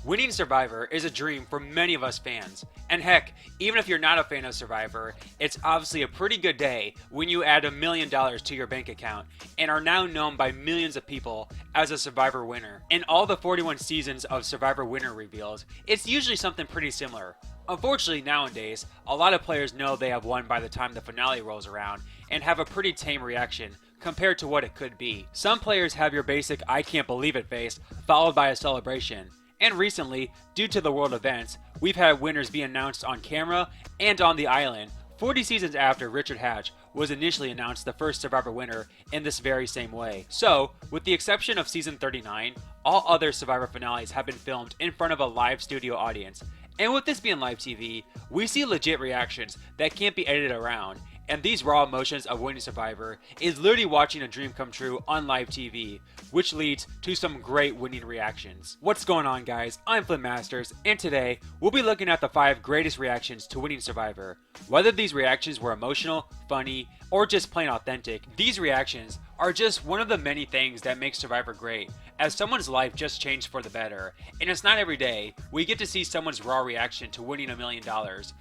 Winning Survivor is a dream for many of us fans, and heck, even if you're not a fan of Survivor, it's obviously a pretty good day when you add $1 million to your bank account and are now known by millions of people as a Survivor winner. In all the 41 seasons of Survivor winner reveals, it's usually something pretty similar. Unfortunately nowadays, a lot of players know they have won by the time the finale rolls around and have a pretty tame reaction compared to what it could be. Some players have your basic "I can't believe it" face followed by a celebration. And recently, due to the world events, we've had winners be announced on camera and on the island 40 seasons after Richard Hatch was initially announced the first Survivor winner in this very same way. So, with the exception of season 39, all other Survivor finales have been filmed in front of a live studio audience. And with this being live TV, we see legit reactions that can't be edited around. And these raw emotions of winning Survivor is literally watching a dream come true on live TV, which leads to some great winning reactions. What's going on, guys? I'm Flint Masters, and today we'll be looking at the 5 greatest reactions to winning Survivor. Whether these reactions were emotional, funny, or just plain authentic, these reactions are just one of the many things that make Survivor great, as someone's life just changed for the better, and it's not every day we get to see someone's raw reaction to winning $1 million.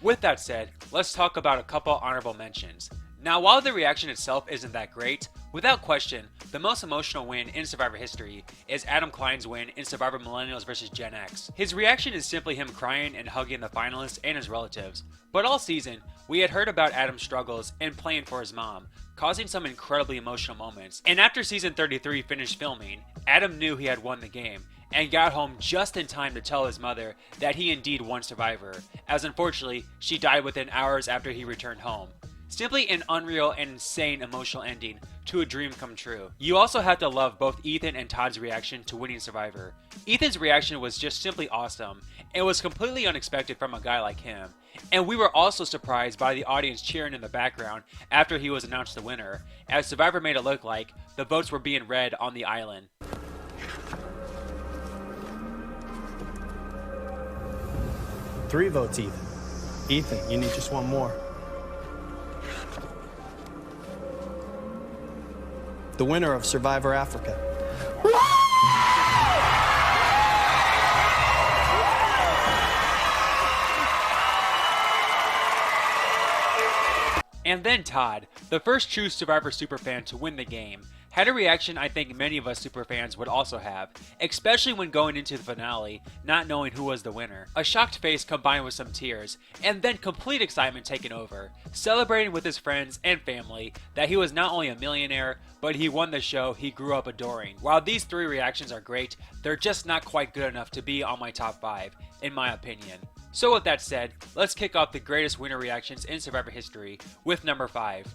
With that said, let's talk about a couple honorable mentions. Now, while the reaction itself isn't that great, without question, the most emotional win in Survivor history is Adam Klein's win in Survivor Millennials vs Gen X. His reaction is simply him crying and hugging the finalists and his relatives. But all season, we had heard about Adam's struggles in playing for his mom, causing some incredibly emotional moments. And after season 33 finished filming, Adam knew he had won the game, and got home just in time to tell his mother that he indeed won Survivor, as unfortunately, she died within hours after he returned home. Simply an unreal and insane emotional ending to a dream come true. You also have to love both Ethan and Todd's reaction to winning Survivor. Ethan's reaction was just simply awesome, and was completely unexpected from a guy like him. And we were also surprised by the audience cheering in the background after he was announced the winner, as Survivor made it look like the votes were being read on the island. 3 votes, Ethan. Ethan, you need just one more. The winner of Survivor Africa. And then Todd, the first true Survivor superfan to win the game, had a reaction I think many of us superfans would also have, especially when going into the finale, not knowing who was the winner. A shocked face combined with some tears, and then complete excitement taking over, celebrating with his friends and family that he was not only a millionaire, but he won the show he grew up adoring. While these 3 reactions are great, they're just not quite good enough to be on my top 5, in my opinion. So with that said, let's kick off the greatest winner reactions in Survivor history with number 5.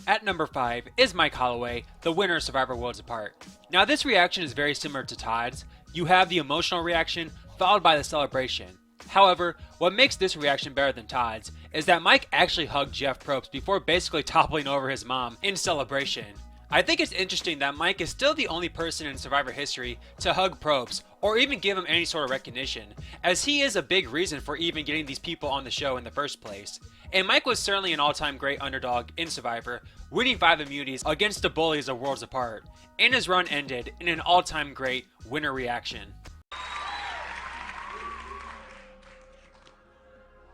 At number 5 is Mike Holloway, the winner of Survivor Worlds Apart. Now this reaction is very similar to Todd's. You have the emotional reaction followed by the celebration. However, what makes this reaction better than Todd's is that Mike actually hugged Jeff Probst before basically toppling over his mom in celebration. I think it's interesting that Mike is still the only person in Survivor history to hug Probst or even give him any sort of recognition, as he is a big reason for even getting these people on the show in the first place. And Mike was certainly an all-time great underdog in Survivor, winning 5 immunities against the bullies of Worlds Apart, and his run ended in an all-time great winner reaction.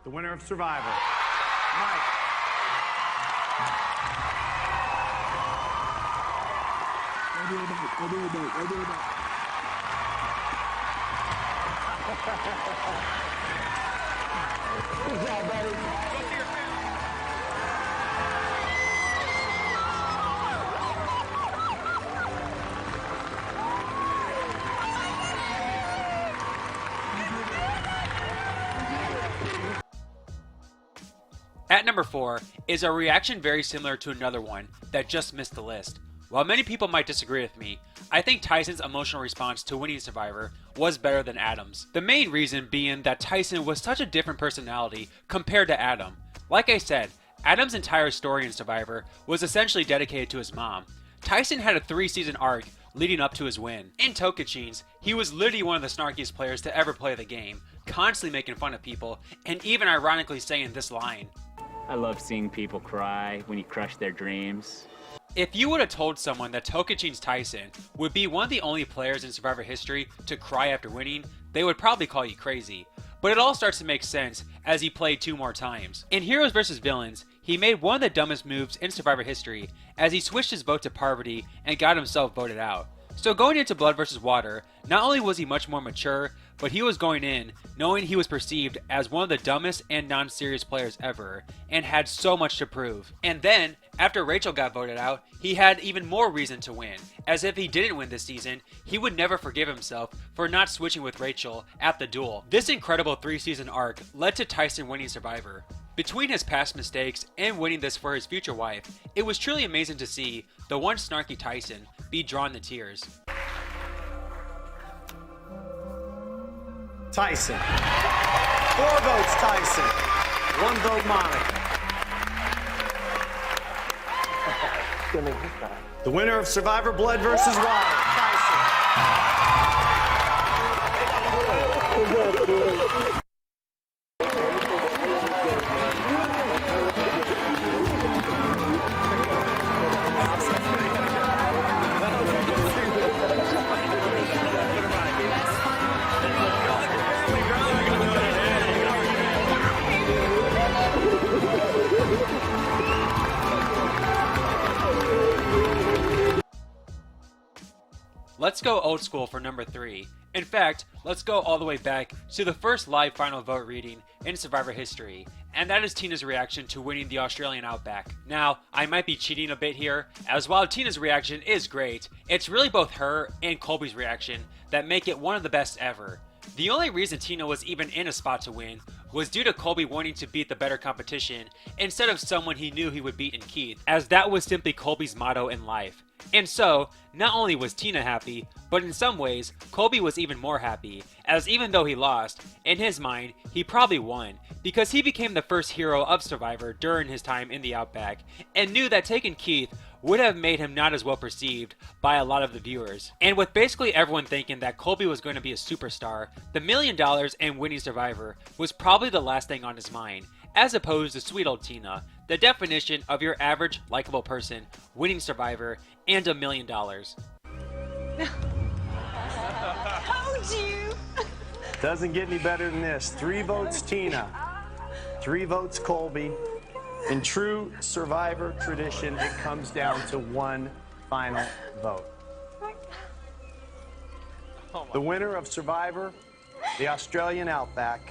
The winner of Survivor, Mike. Good job, buddy. At number 4 is a reaction very similar to another one that just missed the list. While many people might disagree with me, I think Tyson's emotional response to winning Survivor was better than Adam's. The main reason being that Tyson was such a different personality compared to Adam. Like I said, Adam's entire story in Survivor was essentially dedicated to his mom. Tyson had a 3-season arc leading up to his win. In Tocantins, he was literally one of the snarkiest players to ever play the game, constantly making fun of people, and even ironically saying this line. I love seeing people cry when you crush their dreams. If you would have told someone that Tocantins Tyson would be one of the only players in Survivor history to cry after winning, they would probably call you crazy. But it all starts to make sense as he played 2 more times. In Heroes vs. Villains, he made one of the dumbest moves in Survivor history as he switched his vote to Parvati and got himself voted out. So going into Blood vs. Water, not only was he much more mature, but he was going in knowing he was perceived as one of the dumbest and non-serious players ever, and had so much to prove. And then, after Rachel got voted out, he had even more reason to win, as if he didn't win this season, he would never forgive himself for not switching with Rachel at the duel. This incredible 3-season arc led to Tyson winning Survivor. Between his past mistakes and winning this for his future wife, it was truly amazing to see the once snarky Tyson be drawn to tears. Tyson. 4 votes, Tyson. 1 vote, Monica. The winner of Survivor Blood vs. Water, Tyson. Let's go old school for number 3. In fact, let's go all the way back to the first live final vote reading in Survivor history, and that is Tina's reaction to winning the Australian Outback. Now, I might be cheating a bit here, as while Tina's reaction is great, it's really both her and Colby's reaction that make it one of the best ever. The only reason Tina was even in a spot to win was due to Colby wanting to beat the better competition instead of someone he knew he would beat in Keith, as that was simply Colby's motto in life. And so, not only was Tina happy, but in some ways, Colby was even more happy, as even though he lost, in his mind, he probably won, because he became the first hero of Survivor during his time in the Outback, and knew that taking Keith would have made him not as well perceived by a lot of the viewers. And with basically everyone thinking that Colby was going to be a superstar, the $1 million and winning Survivor was probably the last thing on his mind, as opposed to sweet old Tina, the definition of your average, likable person, winning Survivor, and $1 million. Told you! Doesn't get any better than this. 3 votes, Tina. 3 votes, Colby. In true Survivor tradition, it comes down to 1 final vote. The winner of Survivor, the Australian Outback.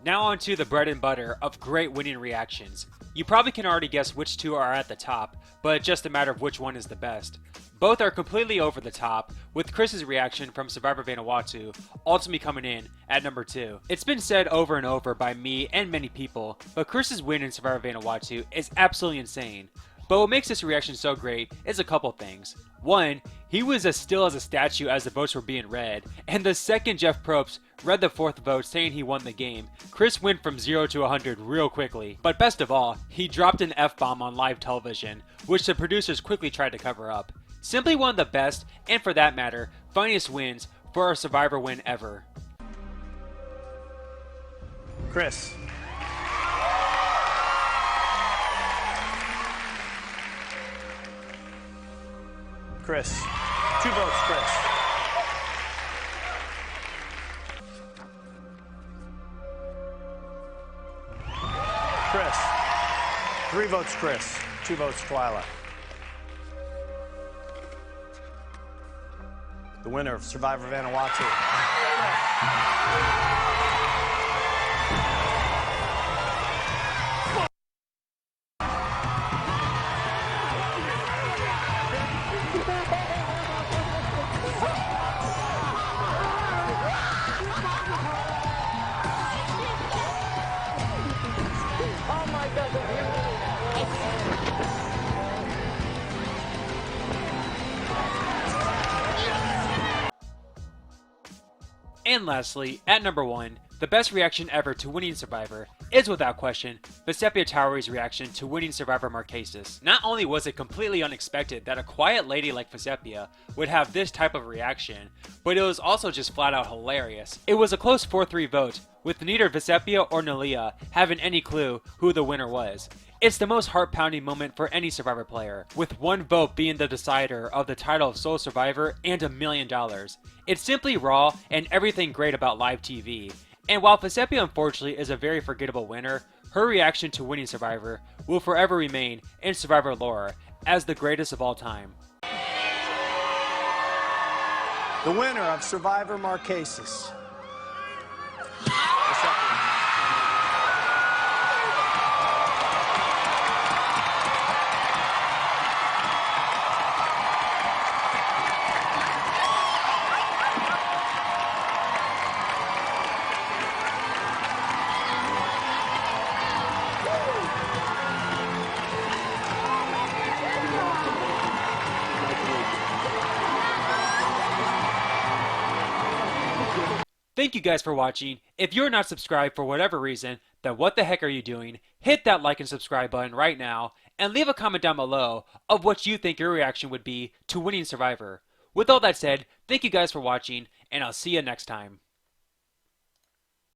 Now on to the bread and butter of great winning reactions. You probably can already guess which 2 are at the top, but it's just a matter of which one is the best. Both are completely over the top, with Chris's reaction from Survivor Vanuatu ultimately coming in at number 2. It's been said over and over by me and many people, but Chris's win in Survivor Vanuatu is absolutely insane. But what makes this reaction so great is a couple things. 1, he was as still as a statue as the votes were being read, and the second Jeff Probst read the 4th vote saying he won the game, Chris went from 0 to 100 real quickly. But best of all, he dropped an F-bomb on live television, which the producers quickly tried to cover up. Simply one of the best, and for that matter, funniest wins for a Survivor win ever. Chris. Chris. 2 votes, Chris. Chris. 3 votes, Chris. 2 votes, Twyla. The winner of Survivor Vanuatu. Oh my God. And lastly, at number 1, the best reaction ever to winning Survivor is without question Vecepia Towery's reaction to winning Survivor Marquesas. Not only was it completely unexpected that a quiet lady like Vecepia would have this type of reaction, but it was also just flat out hilarious. It was a close 4-3 vote, with neither Vecepia or Nalia having any clue who the winner was. It's the most heart-pounding moment for any Survivor player, with one vote being the decider of the title of Sole Survivor and $1 million. It's simply raw and everything great about live TV. And while Vecepia unfortunately is a very forgettable winner, her reaction to winning Survivor will forever remain in Survivor lore as the greatest of all time. The winner of Survivor Marquesas. Thank you guys for watching. If you're not subscribed for whatever reason, then what the heck are you doing? Hit that like and subscribe button right now, and leave a comment down below of what you think your reaction would be to winning Survivor. With all that said, thank you guys for watching, and I'll see you next time.